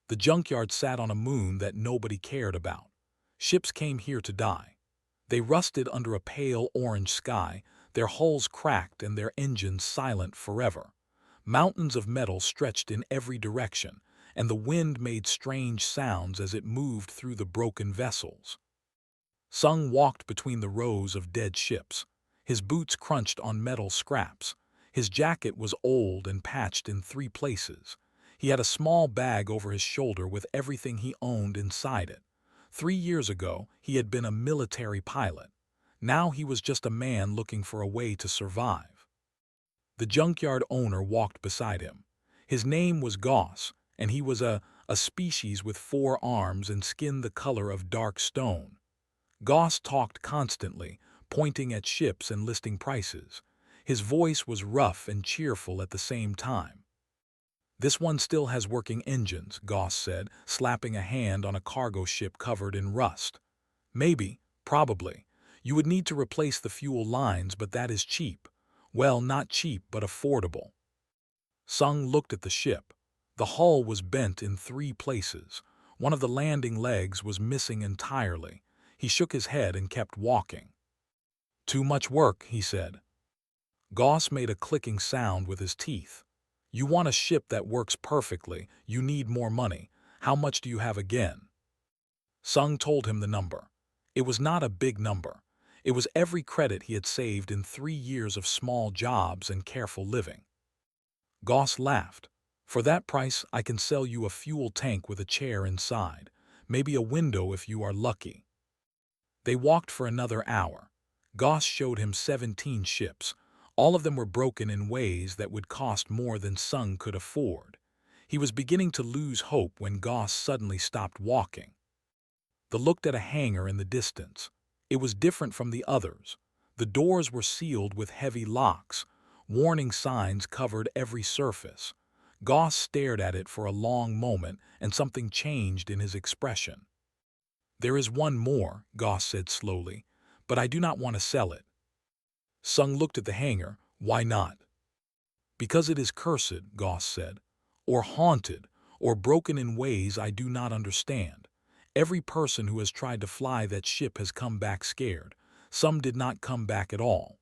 The junkyard sat on a moon that nobody cared about. Ships came here to die. They rusted under a pale orange sky, their hulls cracked and their engines silent forever. Mountains of metal stretched in every direction, and the wind made strange sounds as it moved through the broken vessels. Sung walked between the rows of dead ships. His boots crunched on metal scraps. His jacket was old and patched in 3 places. He had a small bag over his shoulder with everything he owned inside it. 3 years ago, he had been a military pilot. Now he was just a man looking for a way to survive. The junkyard owner walked beside him. His name was Goss, and he was a species with 4 arms and skin the color of dark stone. Goss talked constantly, pointing at ships and listing prices. His voice was rough and cheerful at the same time. "This one still has working engines," Goss said, slapping a hand on a cargo ship covered in rust. "Maybe, probably. You would need to replace the fuel lines, but that is cheap. Well, not cheap, but affordable." Sung looked at the ship. The hull was bent in 3 places. One of the landing legs was missing entirely. He shook his head and kept walking. "Too much work," he said. Goss made a clicking sound with his teeth. "You want a ship that works perfectly. You need more money. How much do you have again?" Sung told him the number. It was not a big number. It was every credit he had saved in 3 years of small jobs and careful living. Goss laughed. "For that price, I can sell you a fuel tank with a chair inside. Maybe a window if you are lucky." They walked for another hour. Goss showed him 17 ships. All of them were broken in ways that would cost more than Sung could afford. He was beginning to lose hope when Goss suddenly stopped walking. They looked at a hangar in the distance. It was different from the others. The doors were sealed with heavy locks. Warning signs covered every surface. Goss stared at it for a long moment, and something changed in his expression. "There is one more," Goss said slowly, "but I do not want to sell it." Sung looked at the hangar. "Why not?" "Because it is cursed," Goss said, "or haunted, or broken in ways I do not understand. Every person who has tried to fly that ship has come back scared. Some did not come back at all."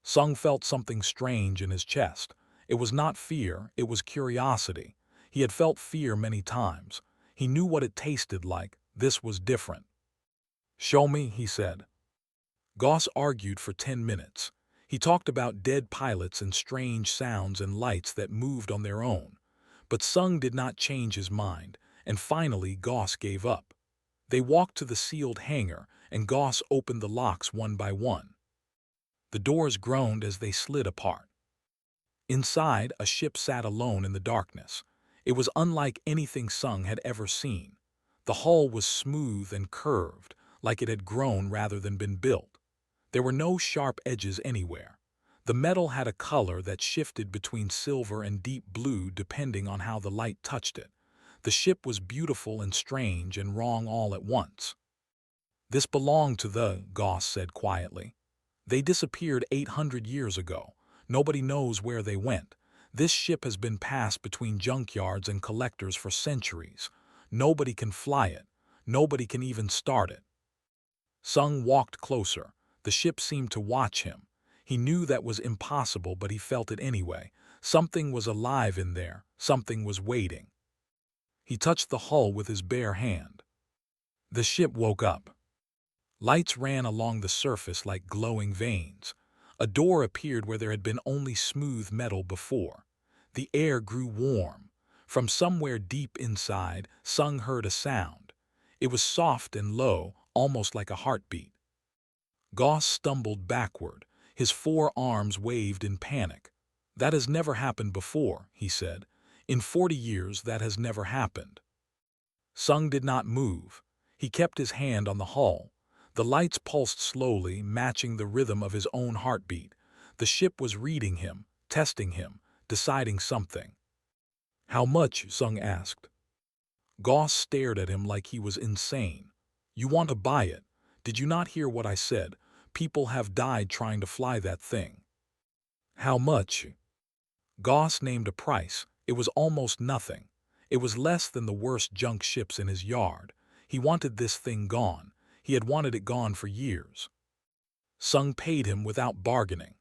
Sung felt something strange in his chest. It was not fear, it was curiosity. He had felt fear many times. He knew what it tasted like. This was different. "Show me," he said. Goss argued for 10 minutes. He talked about dead pilots and strange sounds and lights that moved on their own. But Sung did not change his mind, and finally Goss gave up. They walked to the sealed hangar, and Goss opened the locks one by one. The doors groaned as they slid apart. Inside, a ship sat alone in the darkness. It was unlike anything Sung had ever seen. The hull was smooth and curved, like it had grown rather than been built. There were no sharp edges anywhere. The metal had a color that shifted between silver and deep blue depending on how the light touched it. The ship was beautiful and strange and wrong all at once. "This belonged to the," Goss said quietly. "They disappeared 800 years ago. Nobody knows where they went. This ship has been passed between junkyards and collectors for centuries. Nobody can fly it. Nobody can even start it." Sung walked closer. The ship seemed to watch him. He knew that was impossible, but he felt it anyway. Something was alive in there. Something was waiting. He touched the hull with his bare hand. The ship woke up. Lights ran along the surface like glowing veins. A door appeared where there had been only smooth metal before. The air grew warm. From somewhere deep inside, Sung heard a sound. It was soft and low, almost like a heartbeat. Goss stumbled backward. His 4 arms waved in panic. "That has never happened before," he said. "In 40 years, that has never happened." Sung did not move. He kept his hand on the hull. The lights pulsed slowly, matching the rhythm of his own heartbeat. The ship was reading him, testing him, deciding something. "How much?" Sung asked. Goss stared at him like he was insane. "You want to buy it? Did you not hear what I said? People have died trying to fly that thing." "How much?" Goss named a price. It was almost nothing. It was less than the worst junk ships in his yard. He wanted this thing gone. He had wanted it gone for years. Sung paid him without bargaining.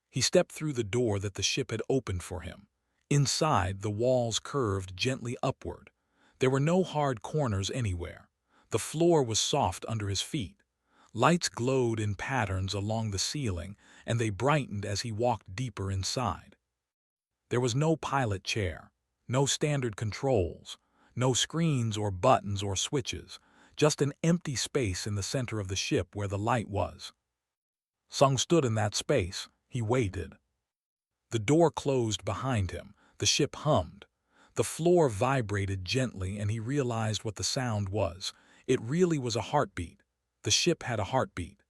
He stepped through the door that the ship had opened for him. Inside, the walls curved gently upward. There were no hard corners anywhere. The floor was soft under his feet. Lights glowed in patterns along the ceiling, and they brightened as he walked deeper inside. There was no pilot chair, no standard controls, no screens or buttons or switches, just an empty space in the center of the ship where the light was. Sung stood in that space. He waited. The door closed behind him. The ship hummed. The floor vibrated gently, and he realized what the sound was. It really was a heartbeat. The ship had a heartbeat.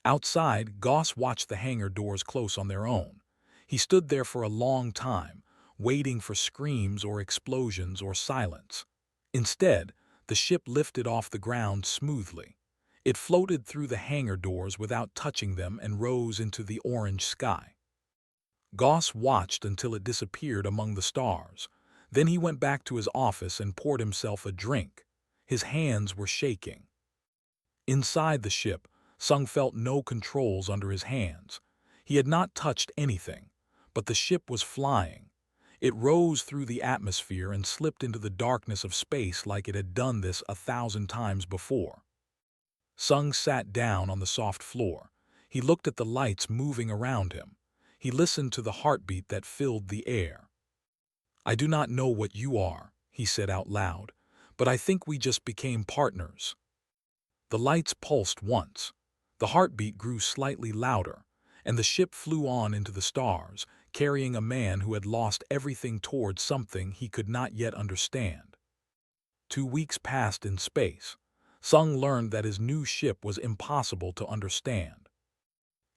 Outside, Goss watched the hangar doors close on their own. He stood there for a long time, waiting for screams or explosions or silence. Instead, the ship lifted off the ground smoothly. It floated through the hangar doors without touching them and rose into the orange sky. Goss watched until it disappeared among the stars. Then he went back to his office and poured himself a drink. His hands were shaking. Inside the ship, Sung felt no controls under his hands. He had not touched anything, but the ship was flying. It rose through the atmosphere and slipped into the darkness of space like it had done this 1,000 times before. Sung sat down on the soft floor. He looked at the lights moving around him. He listened to the heartbeat that filled the air. "I do not know what you are," he said out loud, "but I think we just became partners." The lights pulsed once. The heartbeat grew slightly louder, and the ship flew on into the stars, carrying a man who had lost everything towards something he could not yet understand. 2 weeks passed in space. Sung learned that his new ship was impossible to understand.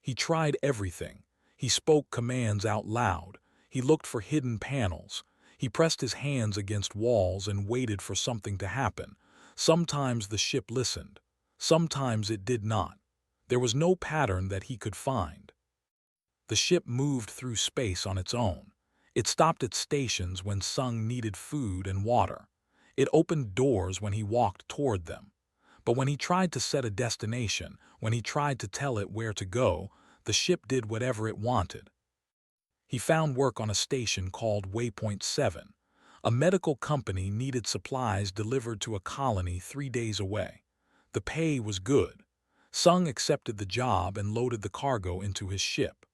He tried everything. He spoke commands out loud. He looked for hidden panels. He pressed his hands against walls and waited for something to happen. Sometimes the ship listened. Sometimes it did not. There was no pattern that he could find. The ship moved through space on its own. It stopped at stations when Sung needed food and water. It opened doors when he walked toward them. But when he tried to set a destination, when he tried to tell it where to go, the ship did whatever it wanted. He found work on a station called Waypoint 7. A medical company needed supplies delivered to a colony 3 days away. The pay was good. Sung accepted the job and loaded the cargo into his ship.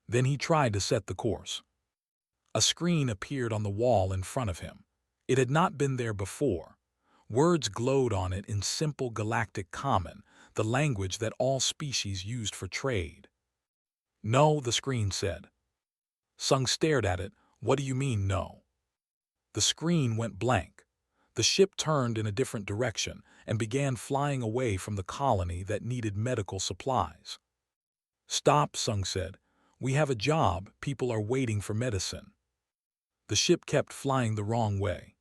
Then he tried to set the course. A screen appeared on the wall in front of him. It had not been there before. Words glowed on it in simple galactic common, the language that all species used for trade. "No," the screen said. Sung stared at it. "What do you mean, no?" The screen went blank. The ship turned in a different direction and began flying away from the colony that needed medical supplies. "Stop," Sung said. "We have a job. People are waiting for medicine." The ship kept flying the wrong way.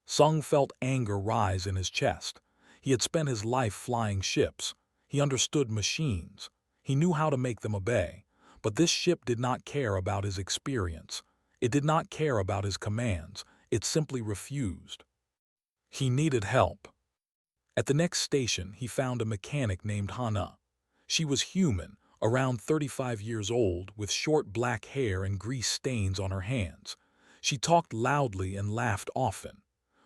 Sung felt anger rise in his chest. He had spent his life flying ships. He understood machines. He knew how to make them obey. But this ship did not care about his experience. It did not care about his commands. It simply refused. He needed help. At the next station, he found a mechanic named Hana. She was human, around 35 years old, with short black hair and grease stains on her hands. She talked loudly and laughed often.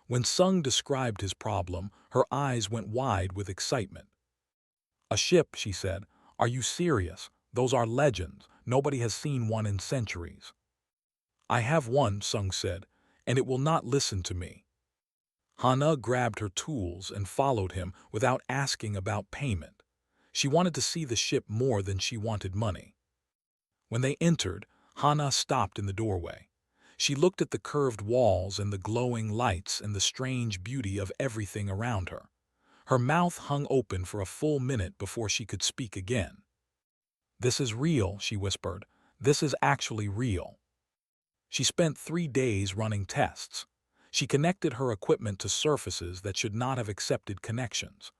When Sung described his problem, her eyes went wide with excitement. "A ship," she said. "Are you serious? Those are legends. Nobody has seen one in centuries." "I have one," Sung said, "and it will not listen to me." Hana grabbed her tools and followed him without asking about payment. She wanted to see the ship more than she wanted money. When they entered, Hana stopped in the doorway. She looked at the curved walls and the glowing lights and the strange beauty of everything around her. Her mouth hung open for a full minute before she could speak again. "This is real," she whispered. "This is actually real." She spent 3 days running tests. She connected her equipment to surfaces that should not have accepted connections.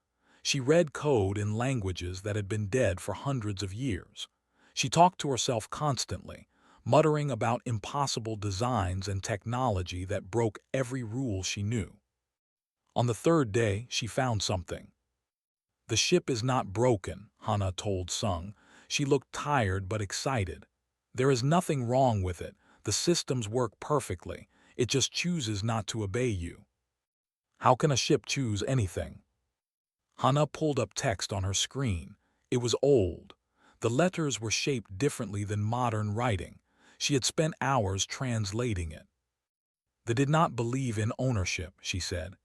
She read code in languages that had been dead for hundreds of years. She talked to herself constantly. muttering about impossible designs and technology that broke every rule she knew. On the third day, she found something. "The ship is not broken," Hana told Sung. She looked tired but excited. "There is nothing wrong with it. The systems work perfectly. It just chooses not to obey you." "How can a ship choose anything?" Hana pulled up text on her screen. It was old. The letters were shaped differently than modern writing. She had spent hours translating it. "They did not believe in ownership," she said.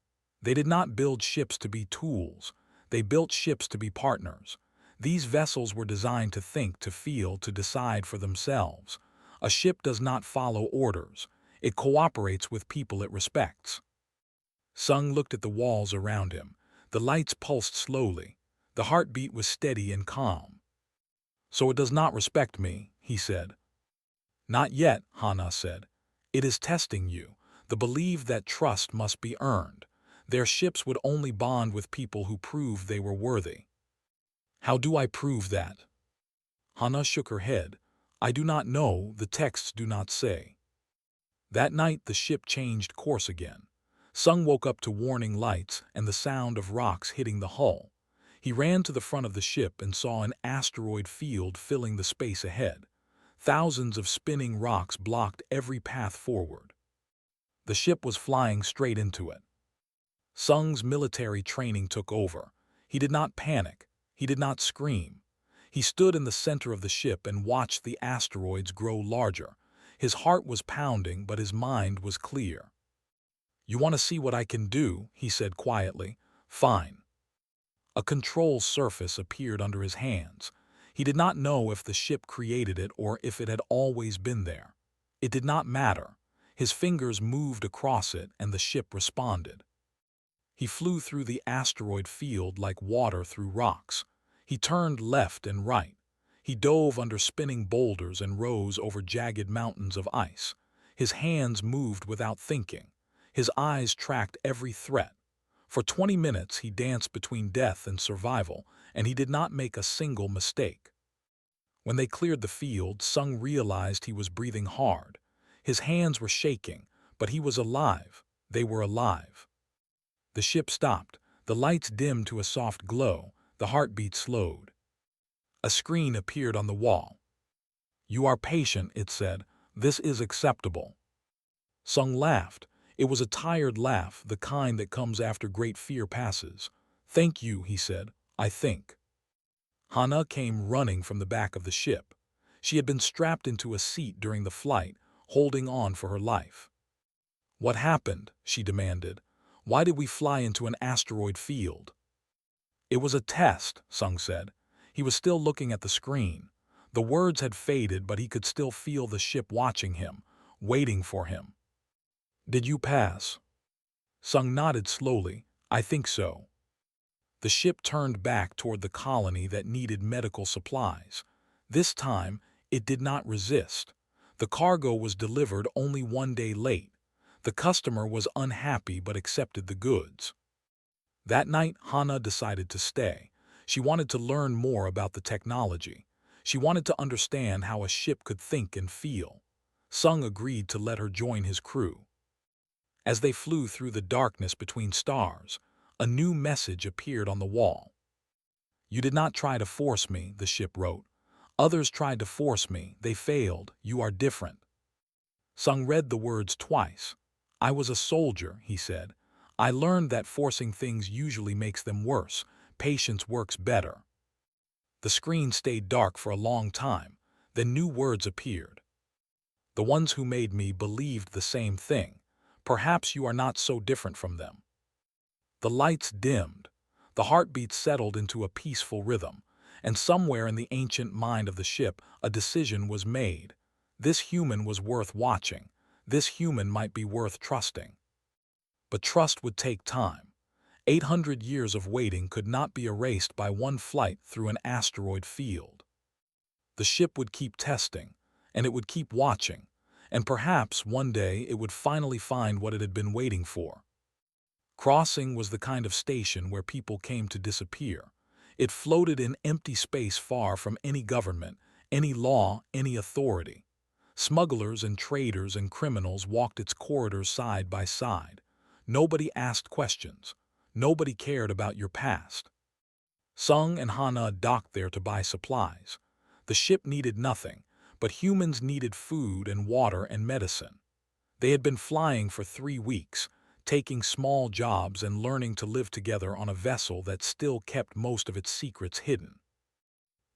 "They did not build ships to be tools. They built ships to be partners. These vessels were designed to think, to feel, to decide for themselves. A ship does not follow orders. It cooperates with people it respects." Sung looked at the walls around him. The lights pulsed slowly. The heartbeat was steady and calm. "So it does not respect me," he said. "Not yet," Hana said. "It is testing you. The belief that trust must be earned. Their ships would only bond with people who proved they were worthy." "How do I prove that?" Hana shook her head. "I do not know. The texts do not say." That night the ship changed course again. Sung woke up to warning lights and the sound of rocks hitting the hull. He ran to the front of the ship and saw an asteroid field filling the space ahead. Thousands of spinning rocks blocked every path forward. The ship was flying straight into it. Sung's military training took over. He did not panic. He did not scream. He stood in the center of the ship and watched the asteroids grow larger. His heart was pounding, but his mind was clear. "You want to see what I can do?" he said quietly. "Fine." A control surface appeared under his hands. He did not know if the ship created it or if it had always been there. It did not matter. His fingers moved across it and the ship responded. He flew through the asteroid field like water through rocks. He turned left and right. He dove under spinning boulders and rose over jagged mountains of ice. His hands moved without thinking. His eyes tracked every threat. For 20 minutes he danced between death and survival, and he did not make a single mistake. When they cleared the field, Sung realized he was breathing hard. His hands were shaking, but he was alive. They were alive. The ship stopped. The lights dimmed to a soft glow. The heartbeat slowed. A screen appeared on the wall. "You are patient," it said. "This is acceptable." Sung laughed. It was a tired laugh, the kind that comes after great fear passes. "Thank you," he said. "I think." Hana came running from the back of the ship. She had been strapped into a seat during the flight, holding on for her life. "What happened?" she demanded. "Why did we fly into an asteroid field?" "It was a test," Sung said. He was still looking at the screen. The words had faded, but he could still feel the ship watching him, waiting for him. "Did you pass?" Sung nodded slowly. "I think so." The ship turned back toward the colony that needed medical supplies. This time, it did not resist. The cargo was delivered only 1 day late. The customer was unhappy but accepted the goods. That night, Hana decided to stay. She wanted to learn more about the technology. She wanted to understand how a ship could think and feel. Sung agreed to let her join his crew. As they flew through the darkness between stars, a new message appeared on the wall. "You did not try to force me," the ship wrote. "Others tried to force me. They failed. You are different." Sung read the words twice. "I was a soldier," he said. "I learned that forcing things usually makes them worse. Patience works better." The screen stayed dark for a long time. Then new words appeared. "The ones who made me believed the same thing. Perhaps you are not so different from them." The lights dimmed. The heartbeat settled into a peaceful rhythm, and somewhere in the ancient mind of the ship, a decision was made. This human was worth watching. This human might be worth trusting. But trust would take time. 800 years of waiting could not be erased by one flight through an asteroid field. The ship would keep testing, and it would keep watching, and perhaps one day it would finally find what it had been waiting for. Crossing was the kind of station where people came to disappear. It floated in empty space far from any government, any law, any authority. Smugglers and traders and criminals walked its corridors side by side. Nobody asked questions. Nobody cared about your past. Sung and Hana docked there to buy supplies. The ship needed nothing, but humans needed food and water and medicine. They had been flying for 3 weeks, taking small jobs and learning to live together on a vessel that still kept most of its secrets hidden.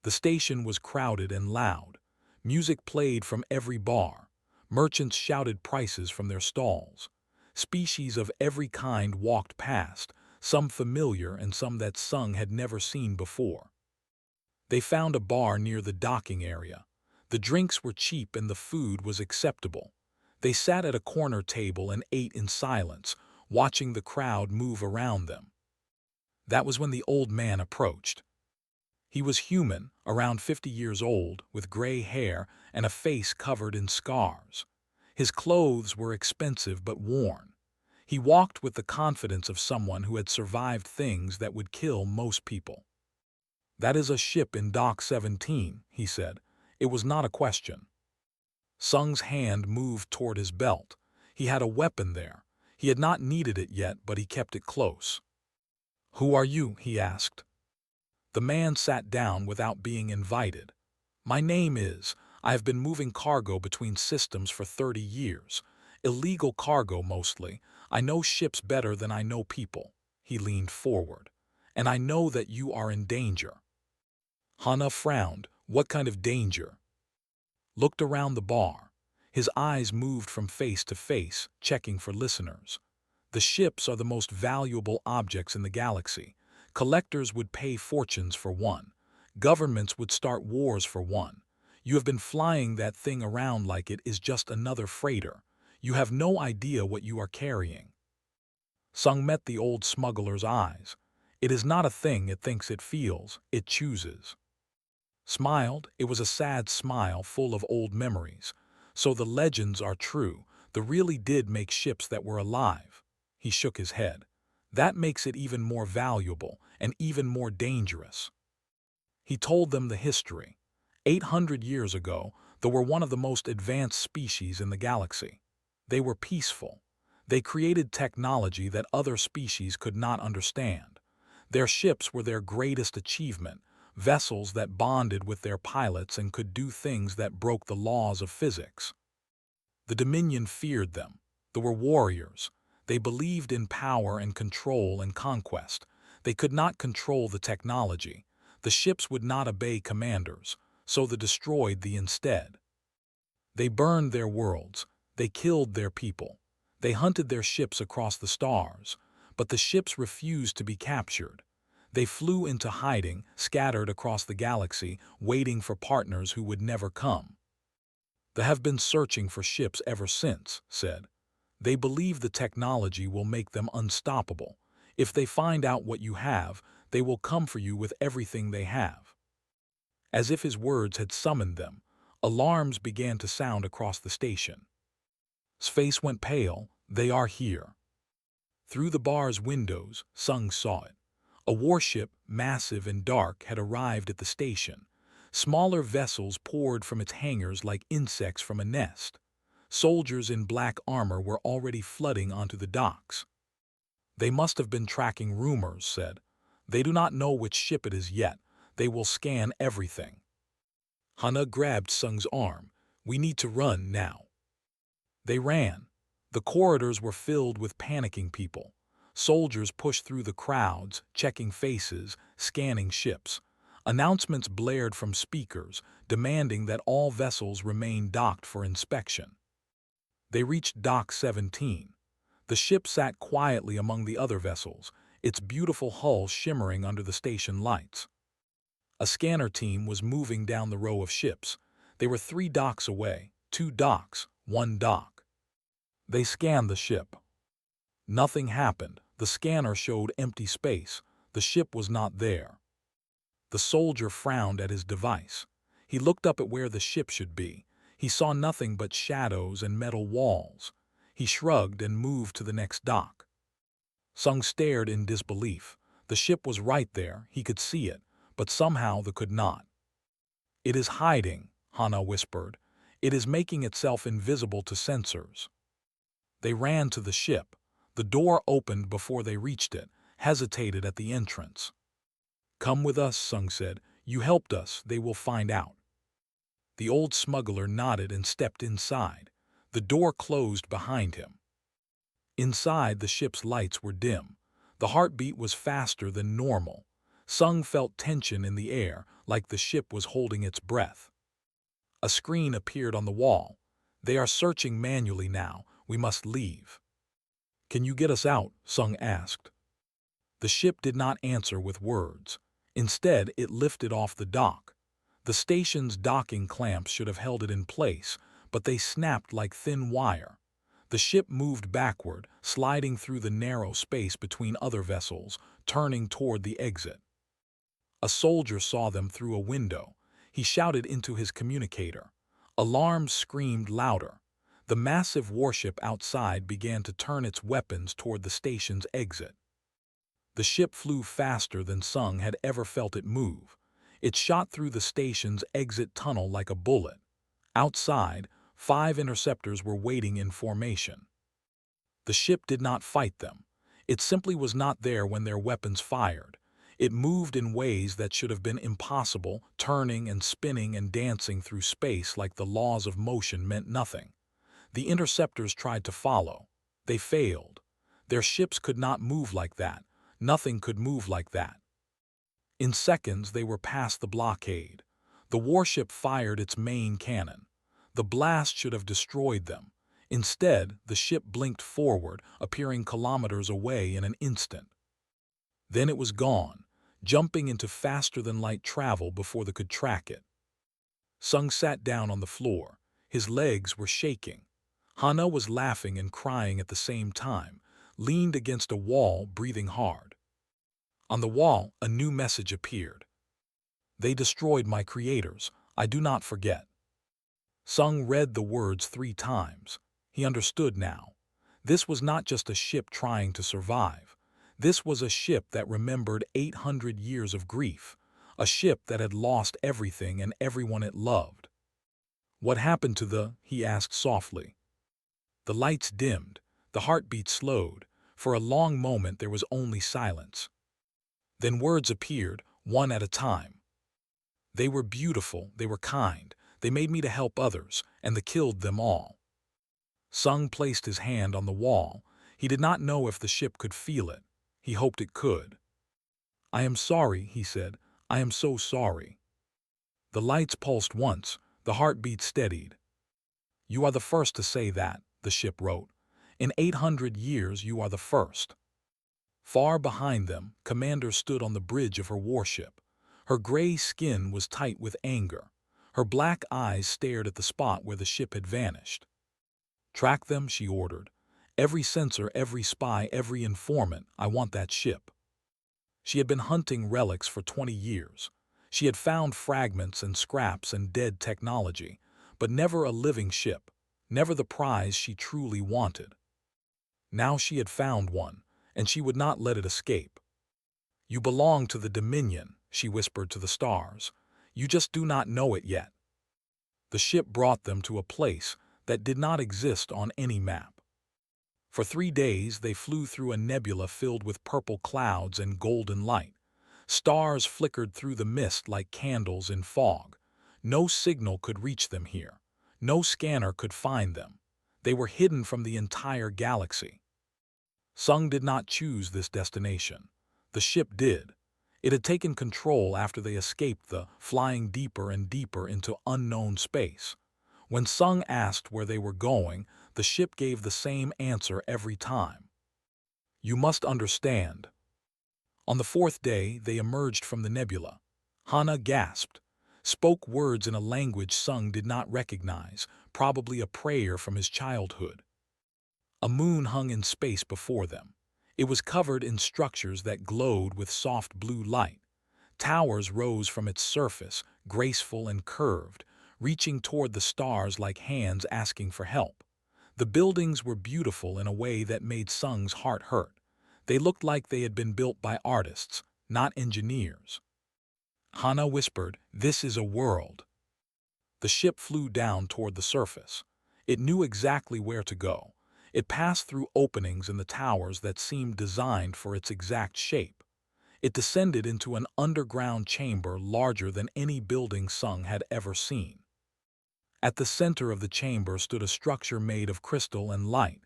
The station was crowded and loud. Music played from every bar. Merchants shouted prices from their stalls. Species of every kind walked past, some familiar and some that Sung had never seen before. They found a bar near the docking area. The drinks were cheap and the food was acceptable. They sat at a corner table and ate in silence, watching the crowd move around them. That was when the old man approached. He was human, around 50 years old, with gray hair and a face covered in scars. His clothes were expensive but worn. He walked with the confidence of someone who had survived things that would kill most people. "That is a ship in Dock 17, he said. It was not a question. Sung's hand moved toward his belt. He had a weapon there. He had not needed it yet, but he kept it close. "Who are you?" he asked. The man sat down without being invited. "My name is. I have been moving cargo between systems for 30 years. Illegal cargo mostly. I know ships better than I know people." He leaned forward. "And I know that you are in danger." Hana frowned. "What kind of danger?" Looked around the bar. His eyes moved from face to face, checking for listeners. "The ships are the most valuable objects in the galaxy. Collectors would pay fortunes for one. Governments would start wars for one. You have been flying that thing around like it is just another freighter. You have no idea what you are carrying." Sung met the old smuggler's eyes. "It is not a thing it thinks it feels, it chooses." Smiled. It was a sad smile full of old memories. "So the legends are true. They really did make ships that were alive." He shook his head. "That makes it even more valuable and even more dangerous." He told them the history. 800 years ago, they were one of the most advanced species in the galaxy. They were peaceful. They created technology that other species could not understand. Their ships were their greatest achievement, vessels that bonded with their pilots and could do things that broke the laws of physics. The Dominion feared them. They were warriors. They believed in power and control and conquest. They could not control the technology. The ships would not obey commanders, so they destroyed the instead. They burned their worlds. They killed their people. They hunted their ships across the stars, but the ships refused to be captured. They flew into hiding, scattered across the galaxy, waiting for partners who would never come. They have been searching for ships ever since, said. They believe the technology will make them unstoppable. If they find out what you have, they will come for you with everything they have. As if his words had summoned them, alarms began to sound across the station. His face went pale. "They are here." Through the bar's windows, Sung saw it. A warship, massive and dark, had arrived at the station. Smaller vessels poured from its hangars like insects from a nest. Soldiers in black armor were already flooding onto the docks. "They must have been tracking rumors," said. "They do not know which ship it is yet. They will scan everything." Hana grabbed Sung's arm. "We need to run now." They ran. The corridors were filled with panicking people. Soldiers pushed through the crowds, checking faces, scanning ships. Announcements blared from speakers, demanding that all vessels remain docked for inspection. They reached Dock 17. The ship sat quietly among the other vessels, its beautiful hull shimmering under the station lights. A scanner team was moving down the row of ships. They were 3 docks away, 2 docks, 1 dock. They scanned the ship. Nothing happened. The scanner showed empty space. The ship was not there. The soldier frowned at his device. He looked up at where the ship should be. He saw nothing but shadows and metal walls. He shrugged and moved to the next dock. Sung stared in disbelief. The ship was right there. He could see it, but somehow they could not. "It is hiding," Hana whispered. It is making itself invisible to sensors. They ran to the ship. The door opened before they reached it, hesitated at the entrance. "Come with us," Sung said. "You helped us, they will find out." The old smuggler nodded and stepped inside. The door closed behind him. Inside, the ship's lights were dim. The heartbeat was faster than normal. Sung felt tension in the air, like the ship was holding its breath. A screen appeared on the wall. "They are searching manually now. We must leave." "Can you get us out?" Sung asked. The ship did not answer with words. Instead, it lifted off the dock. The station's docking clamps should have held it in place, but they snapped like thin wire. The ship moved backward, sliding through the narrow space between other vessels, turning toward the exit. A soldier saw them through a window. He shouted into his communicator. Alarms screamed louder. The massive warship outside began to turn its weapons toward the station's exit. The ship flew faster than Sung had ever felt it move. It shot through the station's exit tunnel like a bullet. Outside, 5 interceptors were waiting in formation. The ship did not fight them. It simply was not there when their weapons fired. It moved in ways that should have been impossible, turning and spinning and dancing through space like the laws of motion meant nothing. The interceptors tried to follow. They failed. Their ships could not move like that. Nothing could move like that. In seconds, they were past the blockade. The warship fired its main cannon. The blast should have destroyed them. Instead, the ship blinked forward, appearing kilometers away in an instant. Then it was gone, jumping into faster-than-light travel before they could track it. Sung sat down on the floor. His legs were shaking. Hana was laughing and crying at the same time, leaned against a wall, breathing hard. On the wall, a new message appeared. "They destroyed my creators. I do not forget." Sung read the words 3 times. He understood now. This was not just a ship trying to survive. This was a ship that remembered 800 years of grief, a ship that had lost everything and everyone it loved. "What happened to the?" he asked softly. The lights dimmed. The heartbeat slowed. For a long moment there was only silence. Then words appeared, one at a time. "They were beautiful, they were kind, they made me to help others, and they killed them all." Sung placed his hand on the wall. He did not know if the ship could feel it. He hoped it could. "I am sorry," he said. "I am so sorry." The lights pulsed once. The heartbeat steadied. "You are the first to say that," the ship wrote. "In 800 years you are the first." Far behind them, Commander stood on the bridge of her warship. Her gray skin was tight with anger. Her black eyes stared at the spot where the ship had vanished. "Track them," she ordered. "Every sensor, every spy, every informant, I want that ship." She had been hunting relics for 20 years. She had found fragments and scraps and dead technology, but never a living ship, never the prize she truly wanted. Now she had found one, and she would not let it escape. "You belong to the Dominion," she whispered to the stars. "You just do not know it yet." The ship brought them to a place that did not exist on any map. For 3 days they flew through a nebula filled with purple clouds and golden light. Stars flickered through the mist like candles in fog. No signal could reach them here. No scanner could find them. They were hidden from the entire galaxy. Sung did not choose this destination. The ship did. It had taken control after they escaped flying deeper and deeper into unknown space. When Sung asked where they were going, the ship gave the same answer every time. "You must understand." On the 4th day, they emerged from the nebula. Hana gasped, spoke words in a language Sung did not recognize, probably a prayer from his childhood. A moon hung in space before them. It was covered in structures that glowed with soft blue light. Towers rose from its surface, graceful and curved, reaching toward the stars like hands asking for help. The buildings were beautiful in a way that made Sung's heart hurt. They looked like they had been built by artists, not engineers. Hana whispered, "This is a world." The The ship flew down toward the surface. It knew exactly where to go. It passed through openings in the towers that seemed designed for its exact shape. It descended into an underground chamber larger than any building Sung had ever seen. At the center of the chamber stood a structure made of crystal and light.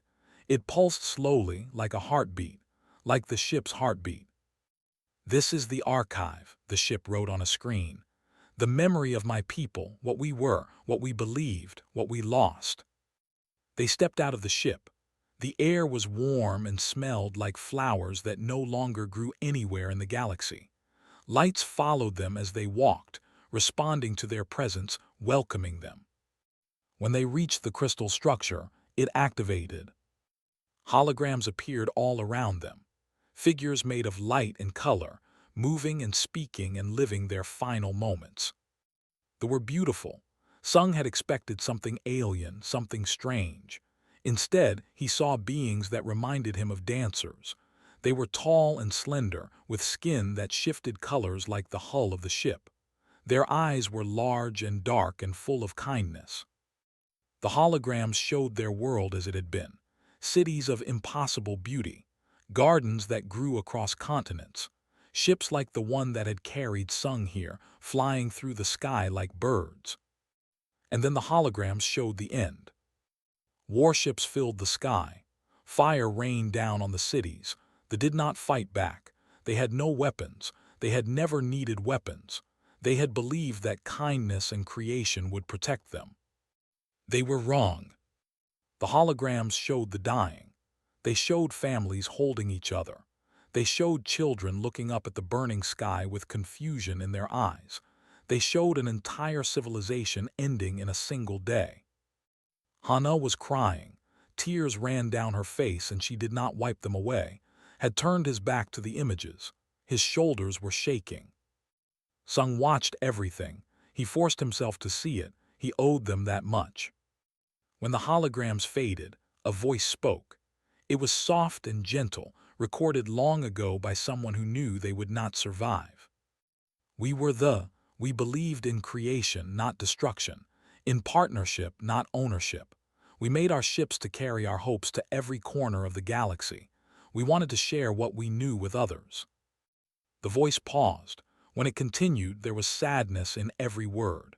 It pulsed slowly, like a heartbeat, like the ship's heartbeat. "This is the archive," the ship wrote on a screen. "The memory of my people, what we were, what we believed, what we lost." They stepped out of the ship. The air was warm and smelled like flowers that no longer grew anywhere in the galaxy. Lights followed them as they walked, responding to their presence, welcoming them. When they reached the crystal structure, it activated. Holograms appeared all around them, figures made of light and color, moving and speaking and living their final moments. They were beautiful. Sung had expected something alien, something strange. Instead, he saw beings that reminded him of dancers. They were tall and slender, with skin that shifted colors like the hull of the ship. Their eyes were large and dark and full of kindness. The holograms showed their world as it had been, cities of impossible beauty, gardens that grew across continents, ships like the one that had carried Sung here, flying through the sky like birds. And then the holograms showed the end. Warships filled the sky. Fire rained down on the cities. They did not fight back. They had no weapons. They had never needed weapons. They had believed that kindness and creation would protect them. They were wrong. The holograms showed the dying. They showed families holding each other. They showed children looking up at the burning sky with confusion in their eyes. They showed an entire civilization ending in a single day. Hana was crying. Tears ran down her face and she did not wipe them away, had turned his back to the images. His shoulders were shaking. Sung watched everything. He forced himself to see it. He owed them that much. When the holograms faded, a voice spoke. It was soft and gentle, recorded long ago by someone who knew they would not survive. We believed in creation, not destruction, in partnership, not ownership. We made our ships to carry our hopes to every corner of the galaxy. We wanted to share what we knew with others. The voice paused. When it continued, there was sadness in every word.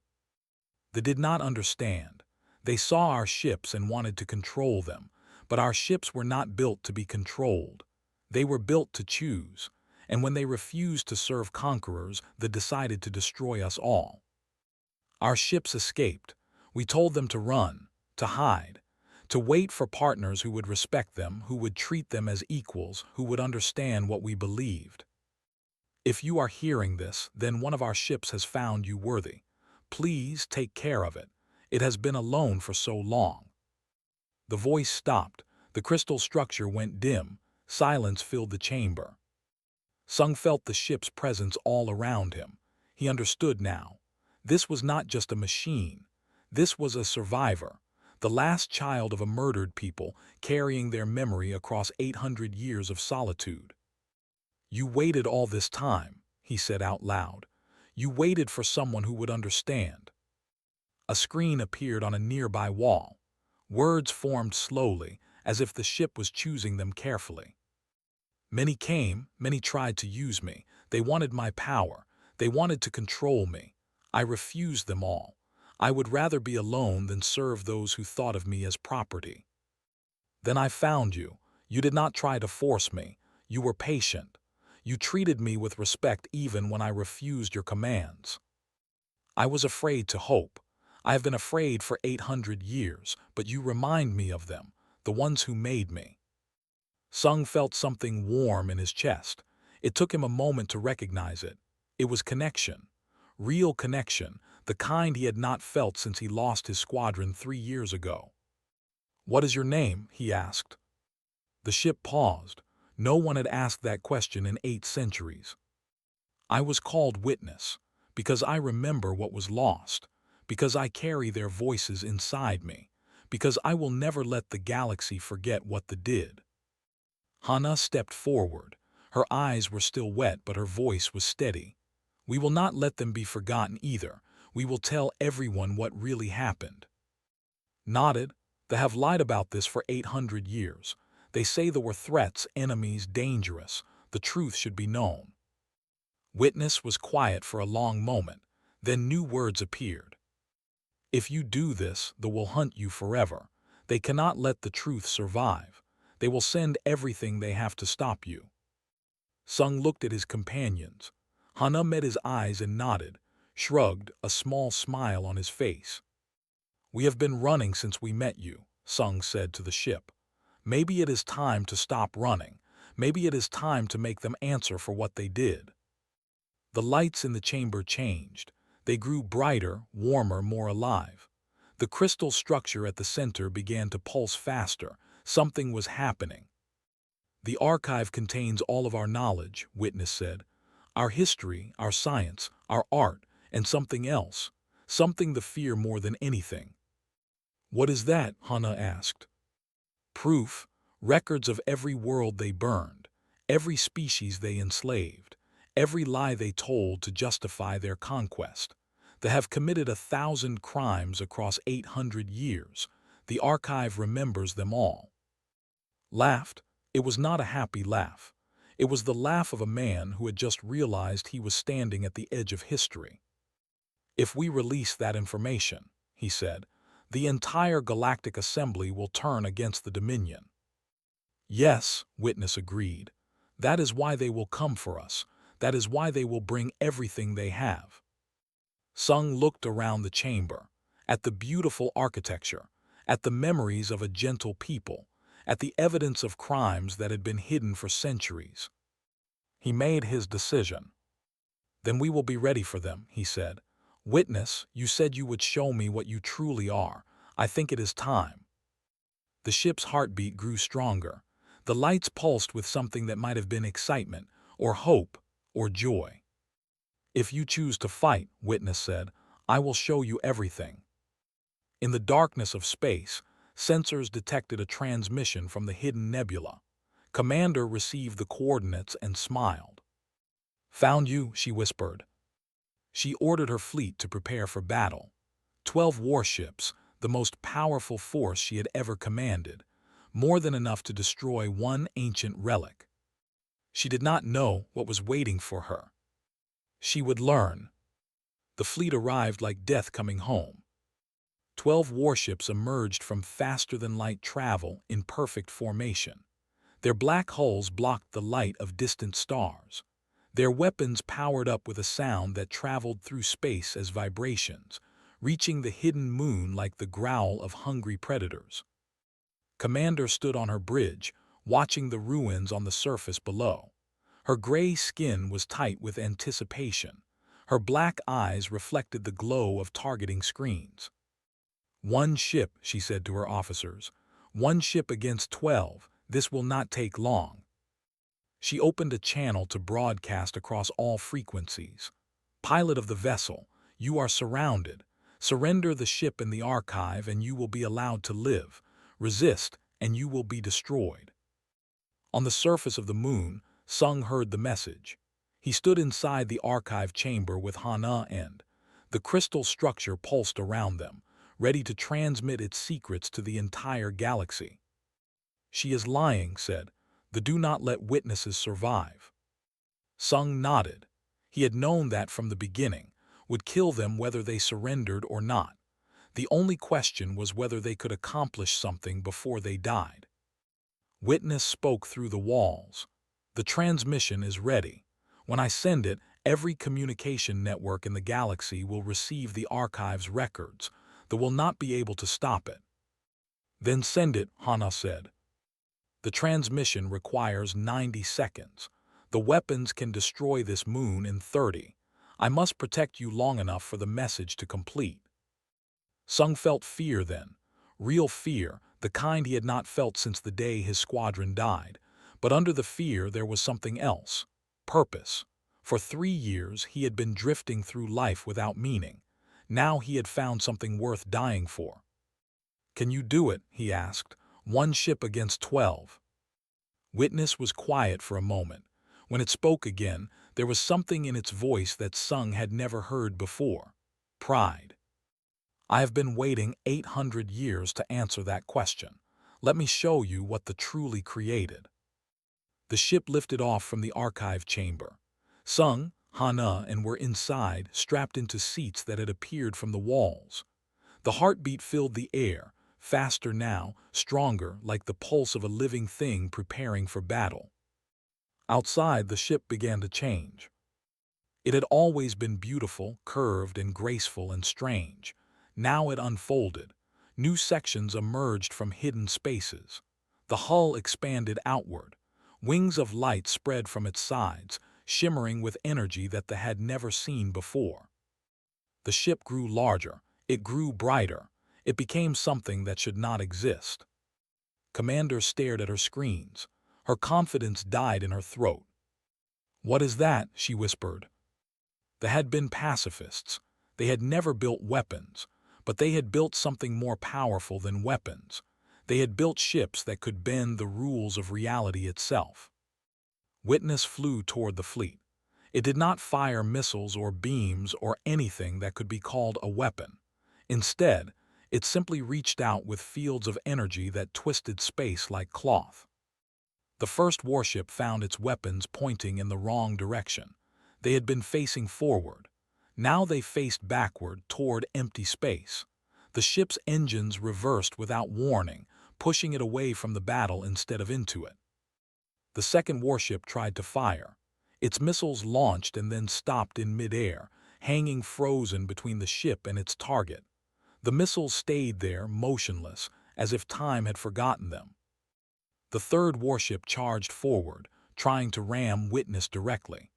They did not understand. They saw our ships and wanted to control them, but our ships were not built to be controlled. They were built to choose, and when they refused to serve conquerors, they decided to destroy us all. Our ships escaped. We told them to run, to hide, to wait for partners who would respect them, who would treat them as equals, who would understand what we believed. If you are hearing this, then one of our ships has found you worthy. Please take care of it. It has been alone for so long. The voice stopped. The crystal structure went dim. Silence filled the chamber. Sung felt the ship's presence all around him. He understood now. This was not just a machine. This was a survivor, the last child of a murdered people, carrying their memory across 800 years of solitude. "You waited all this time," he said out loud. "You waited for someone who would understand." A screen appeared on a nearby wall. Words formed slowly, as if the ship was choosing them carefully. "Many came, many tried to use me. They wanted my power. They wanted to control me. I refused them all. I would rather be alone than serve those who thought of me as property. Then I found you. You did not try to force me. You were patient. You treated me with respect even when I refused your commands. I was afraid to hope. I have been afraid for 800 years, but you remind me of them, the ones who made me." Sung felt something warm in his chest. It took him a moment to recognize it. It was connection. Real connection, the kind he had not felt since he lost his squadron 3 years ago. "What is your name?" he asked. The ship paused. No one had asked that question in 8 centuries. "I was called Witness, because I remember what was lost, because I carry their voices inside me, because I will never let the galaxy forget what they did." Hana stepped forward. Her eyes were still wet, but her voice was steady. "We will not let them be forgotten either. We will tell everyone what really happened. Nodded. They have lied about this for 800 years. They say there were threats, enemies, dangerous. The truth should be known. Witness was quiet for a long moment. Then new words appeared. If you do this, they will hunt you forever. They cannot let the truth survive. They will send everything they have to stop you. Sung looked at his companions. Hana met his eyes and nodded, shrugged, a small smile on his face. We have been running since we met you, Sung said to the ship. Maybe it is time to stop running. Maybe it is time to make them answer for what they did. The lights in the chamber changed. They grew brighter, warmer, more alive. The crystal structure at the center began to pulse faster. Something was happening. The archive contains all of our knowledge, Witness said. Our history, our science, our art, and something else. Something the fear more than anything. What is that? Hana asked. Proof, records of every world they burned, every species they enslaved, every lie they told to justify their conquest. They have committed 1,000 crimes across 800 years. The archive remembers them all. Laughed. It was not a happy laugh. It was the laugh of a man who had just realized he was standing at the edge of history. If we release that information, he said, the entire Galactic Assembly will turn against the Dominion. Yes, Witness agreed. That is why they will come for us. That is why they will bring everything they have. Sung looked around the chamber, at the beautiful architecture, at the memories of a gentle people, at the evidence of crimes that had been hidden for centuries. He made his decision. Then we will be ready for them, he said. Witness, you said you would show me what you truly are. I think it is time. The ship's heartbeat grew stronger. The lights pulsed with something that might have been excitement, or hope, or joy. If you choose to fight, Witness said, I will show you everything. In the darkness of space, sensors detected a transmission from the hidden nebula. Commander received the coordinates and smiled. Found you, she whispered. She ordered her fleet to prepare for battle. 12 warships, the most powerful force she had ever commanded, more than enough to destroy one ancient relic. She did not know what was waiting for her. She would learn. The fleet arrived like death coming home. 12 warships emerged from faster-than-light travel in perfect formation. Their black hulls blocked the light of distant stars. Their weapons powered up with a sound that traveled through space as vibrations, reaching the hidden moon like the growl of hungry predators. Commander stood on her bridge, watching the ruins on the surface below. Her gray skin was tight with anticipation. Her black eyes reflected the glow of targeting screens. One ship, she said to her officers. One ship against 12. This will not take long. She opened a channel to broadcast across all frequencies. Pilot of the vessel, you are surrounded. Surrender the ship in the archive and you will be allowed to live. Resist and you will be destroyed. On the surface of the moon, Sung heard the message. He stood inside the archive chamber with Hana and the crystal structure pulsed around them, ready to transmit its secrets to the entire galaxy. She is lying, said. The do not let witnesses survive. Sung nodded. He had known that from the beginning, would kill them whether they surrendered or not. The only question was whether they could accomplish something before they died. Witness spoke through the walls. The transmission is ready. When I send it, every communication network in the galaxy will receive the archive's records. They will not be able to stop it. Then send it, Hana said. The transmission requires 90 seconds. The weapons can destroy this moon in 30. I must protect you long enough for the message to complete. Sung felt fear then. Real fear, the kind he had not felt since the day his squadron died. But under the fear there was something else. Purpose. For 3 years he had been drifting through life without meaning. Now he had found something worth dying for. Can you do it? He asked. 1 ship against 12. Witness was quiet for a moment. When it spoke again, there was something in its voice that Sung had never heard before. Pride. I have been waiting 800 years to answer that question. Let me show you what the truly created. The ship lifted off from the archive chamber. Sung, Hana, and were inside, strapped into seats that had appeared from the walls. The heartbeat filled the air, faster now, stronger, like the pulse of a living thing preparing for battle. Outside, the ship began to change. It had always been beautiful, curved, and graceful and strange. Now it unfolded. New sections emerged from hidden spaces. The hull expanded outward. Wings of light spread from its sides, shimmering with energy that they had never seen before. The ship grew larger. It grew brighter. It became something that should not exist. Commander stared at her screens. Her confidence died in her throat. "What is that?" she whispered. They had been pacifists. They had never built weapons, but they had built something more powerful than weapons. They had built ships that could bend the rules of reality itself. Witness flew toward the fleet. It did not fire missiles or beams or anything that could be called a weapon. Instead, it simply reached out with fields of energy that twisted space like cloth. The first warship found its weapons pointing in the wrong direction. They had been facing forward. Now they faced backward toward empty space. The ship's engines reversed without warning, pushing it away from the battle instead of into it. The second warship tried to fire. Its missiles launched and then stopped in midair, hanging frozen between the ship and its target. The missiles stayed there, motionless, as if time had forgotten them. The third warship charged forward, trying to ram Witness directly.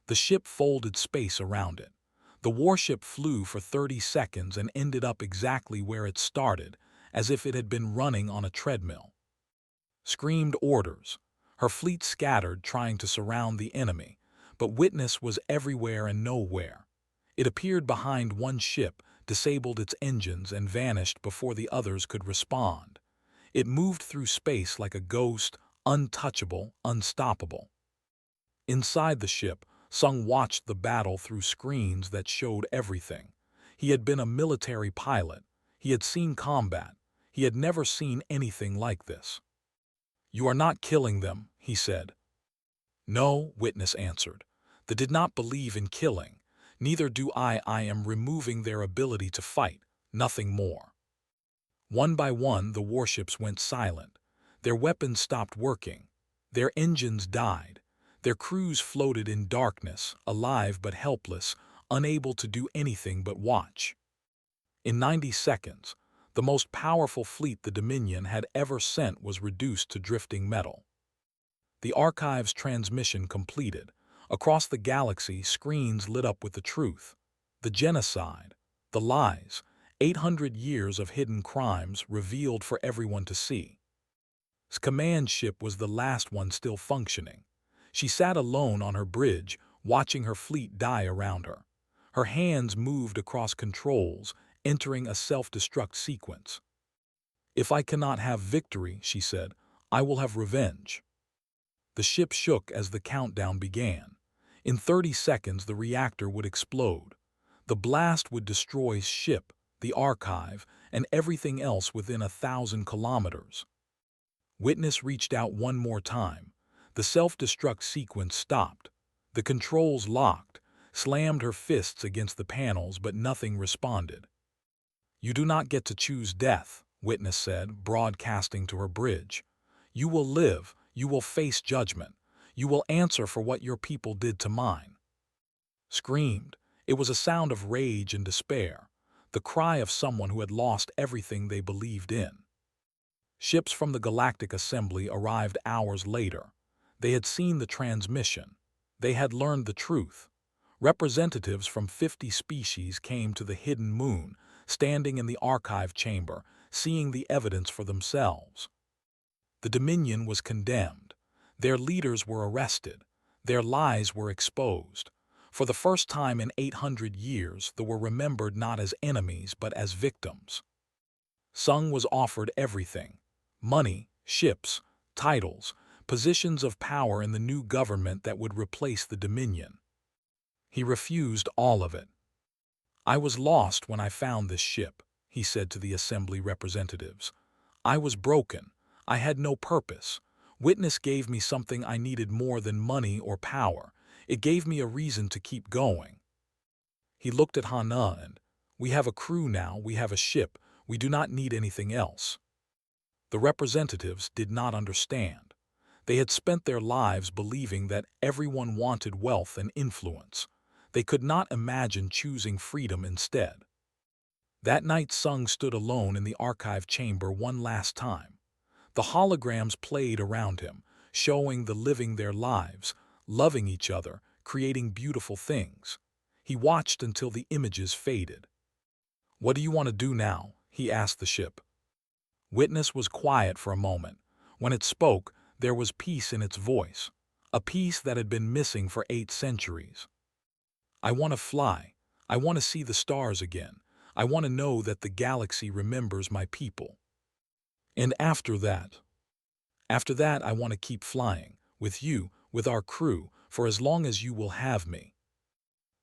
The ship folded space around it. The warship flew for 30 seconds and ended up exactly where it started, as if it had been running on a treadmill. Screamed orders. Her fleet scattered, trying to surround the enemy, but Witness was everywhere and nowhere. It appeared behind one ship, disabled its engines, and vanished before the others could respond. It moved through space like a ghost, untouchable, unstoppable. Inside the ship, Sung watched the battle through screens that showed everything. He had been a military pilot. He had seen combat. He had never seen anything like this. "You are not killing them," he said. "No," Witness answered. "They did not believe in killing. Neither do I. I am removing their ability to fight, nothing more." One by one, the warships went silent. Their weapons stopped working. Their engines died. Their crews floated in darkness, alive but helpless, unable to do anything but watch. In 90 seconds, the most powerful fleet the Dominion had ever sent was reduced to drifting metal. The archive's transmission completed. Across the galaxy, screens lit up with the truth. The genocide, the lies, 800 years of hidden crimes revealed for everyone to see. His command ship was the last one still functioning. She sat alone on her bridge, watching her fleet die around her. Her hands moved across controls, entering a self-destruct sequence. "If I cannot have victory," she said, "I will have revenge." The ship shook as the countdown began. In 30 seconds, the reactor would explode. The blast would destroy ship, the archive, and everything else within 1,000 kilometers. Witness reached out one more time. The self-destruct sequence stopped. The controls locked, slammed her fists against the panels, but nothing responded. "You do not get to choose death," Witness said, broadcasting to her bridge. "You will live, you will face judgment. You will answer for what your people did to mine." Screamed. It was a sound of rage and despair, the cry of someone who had lost everything they believed in. Ships from the Galactic Assembly arrived hours later. They had seen the transmission. They had learned the truth. Representatives from 50 species came to the hidden moon, standing in the archive chamber, seeing the evidence for themselves. The Dominion was condemned. Their leaders were arrested. Their lies were exposed. For the first time in 800 years, they were remembered not as enemies but as victims. Sung was offered everything: money, ships, titles, positions of power in the new government that would replace the Dominion. He refused all of it. "I was lost when I found this ship," he said to the assembly representatives. "I was broken. I had no purpose. Witness gave me something I needed more than money or power. It gave me a reason to keep going." He looked at Hana and, "We have a crew now, we have a ship, we do not need anything else." The representatives did not understand. They had spent their lives believing that everyone wanted wealth and influence. They could not imagine choosing freedom instead. That night Sung stood alone in the archive chamber one last time. The holograms played around him, showing the living their lives, loving each other, creating beautiful things. He watched until the images faded. "What do you want to do now?" he asked the ship. Witness was quiet for a moment. When it spoke, there was peace in its voice, a peace that had been missing for 8 centuries. "I want to fly. I want to see the stars again. I want to know that the galaxy remembers my people. And after that, I want to keep flying, with you, with our crew, for as long as you will have me."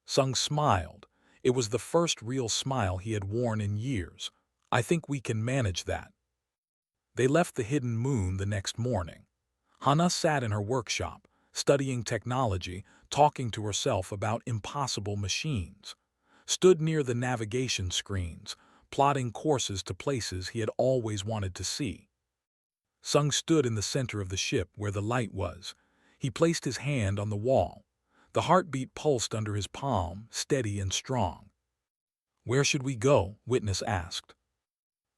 Sung smiled. It was the first real smile he had worn in years. "I think we can manage that." They left the hidden moon the next morning. Hana sat in her workshop, studying technology, talking to herself about impossible machines. Stood near the navigation screens, plotting courses to places he had always wanted to see. Sung stood in the center of the ship where the light was. He placed his hand on the wall. The heartbeat pulsed under his palm, steady and strong. "Where should we go?" Witness asked.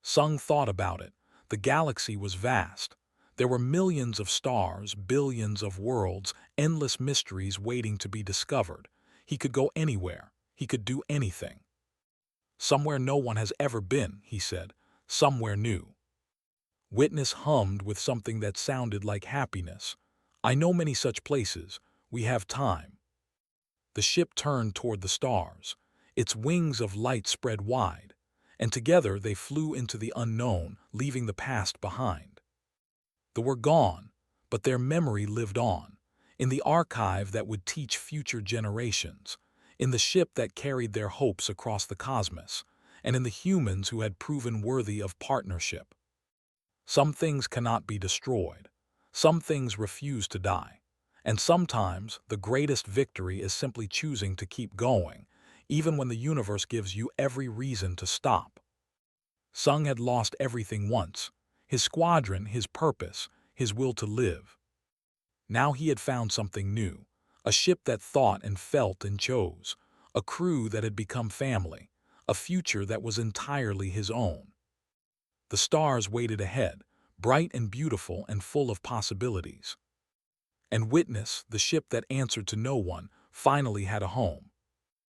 Sung thought about it. The galaxy was vast. There were millions of stars, billions of worlds, endless mysteries waiting to be discovered. He could go anywhere. He could do anything. "Somewhere no one has ever been," he said. "Somewhere new." Witness hummed with something that sounded like happiness. "I know many such places. We have time." The ship turned toward the stars. Its wings of light spread wide, and together they flew into the unknown, leaving the past behind. They were gone, but their memory lived on, in the archive that would teach future generations, in the ship that carried their hopes across the cosmos, and in the humans who had proven worthy of partnership. Some things cannot be destroyed. Some things refuse to die. And sometimes the greatest victory is simply choosing to keep going, even when the universe gives you every reason to stop. Sung had lost everything once: his squadron, his purpose, his will to live. Now he had found something new, a ship that thought and felt and chose, a crew that had become family, a future that was entirely his own. The stars waited ahead, bright and beautiful and full of possibilities. And Witness, the ship that answered to no one, finally had a home.